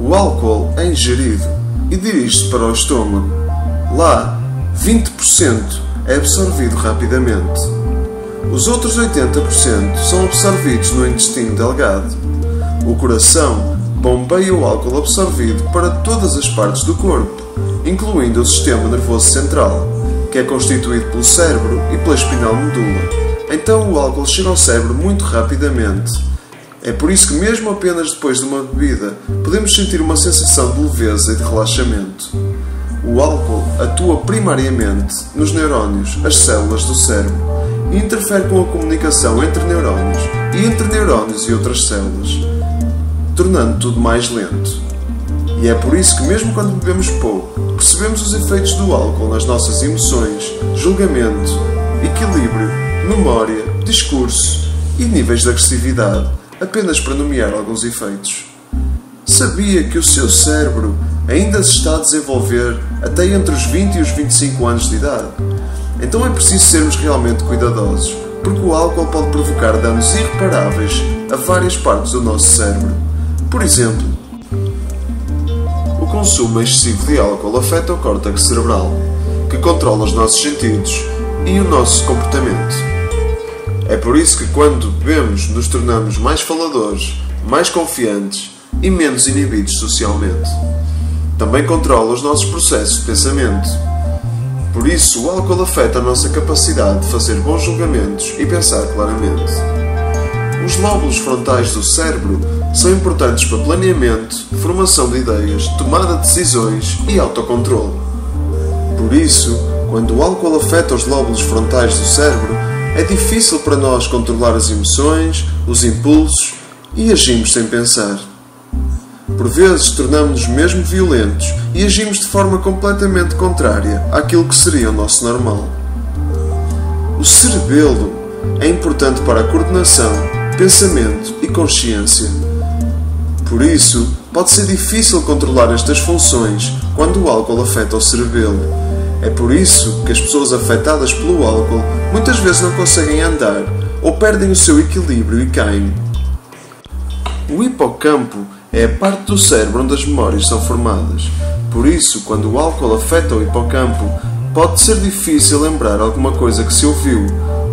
O álcool é ingerido e dirige-se para o estômago. Lá, 20% é absorvido rapidamente. Os outros 80% são absorvidos no intestino delgado. O coração bombeia o álcool absorvido para todas as partes do corpo, incluindo o sistema nervoso central, que é constituído pelo cérebro e pela espinal medula. Então o álcool chega ao cérebro muito rapidamente. É por isso que mesmo apenas depois de uma bebida podemos sentir uma sensação de leveza e de relaxamento. O álcool atua primariamente nos neurónios, as células do cérebro, e interfere com a comunicação entre neurónios e entre neurónios e outras células, tornando tudo mais lento. E é por isso que mesmo quando bebemos pouco, percebemos os efeitos do álcool nas nossas emoções, julgamento, equilíbrio, memória, discurso e níveis de agressividade, apenas para nomear alguns efeitos. Sabia que o seu cérebro ainda se está a desenvolver até entre os 20 e os 25 anos de idade? Então é preciso sermos realmente cuidadosos, porque o álcool pode provocar danos irreparáveis a várias partes do nosso cérebro. Por exemplo, o consumo excessivo de álcool afeta o córtex cerebral, que controla os nossos sentidos e o nosso comportamento. É por isso que quando bebemos nos tornamos mais faladores, mais confiantes e menos inibidos socialmente. Também controla os nossos processos de pensamento. Por isso, o álcool afeta a nossa capacidade de fazer bons julgamentos e pensar claramente. Os lóbulos frontais do cérebro são importantes para planeamento, formação de ideias, tomada de decisões e autocontrole. Por isso, quando o álcool afeta os lóbulos frontais do cérebro, é difícil para nós controlar as emoções, os impulsos e agimos sem pensar. Por vezes tornamos-nos mesmo violentos e agimos de forma completamente contrária àquilo que seria o nosso normal. O cerebelo é importante para a coordenação, pensamento e consciência. Por isso, pode ser difícil controlar estas funções quando o álcool afeta o cerebelo. É por isso que as pessoas afetadas pelo álcool muitas vezes não conseguem andar ou perdem o seu equilíbrio e caem. O hipocampo é a parte do cérebro onde as memórias são formadas. Por isso, quando o álcool afeta o hipocampo, pode ser difícil lembrar alguma coisa que se ouviu,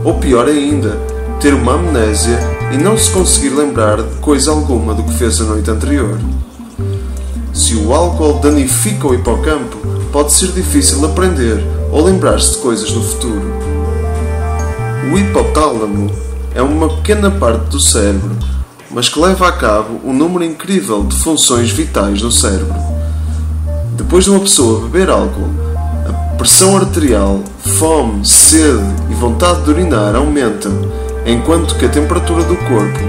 ou pior ainda, ter uma amnésia e não se conseguir lembrar de coisa alguma do que fez a noite anterior. Se o álcool danifica o hipocampo, pode ser difícil aprender ou lembrar-se de coisas no futuro. O hipotálamo é uma pequena parte do cérebro, mas que leva a cabo um número incrível de funções vitais no cérebro. Depois de uma pessoa beber álcool, a pressão arterial, fome, sede e vontade de urinar aumentam, enquanto que a temperatura do corpo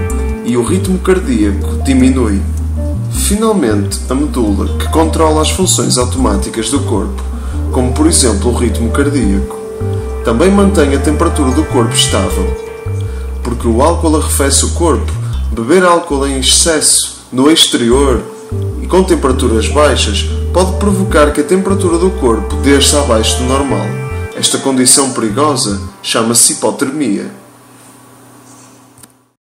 e o ritmo cardíaco diminui. Finalmente, a medula, que controla as funções automáticas do corpo, como por exemplo o ritmo cardíaco, também mantém a temperatura do corpo estável. Porque o álcool arrefece o corpo, beber álcool em excesso, no exterior e com temperaturas baixas, pode provocar que a temperatura do corpo desça abaixo do normal. Esta condição perigosa chama-se hipotermia.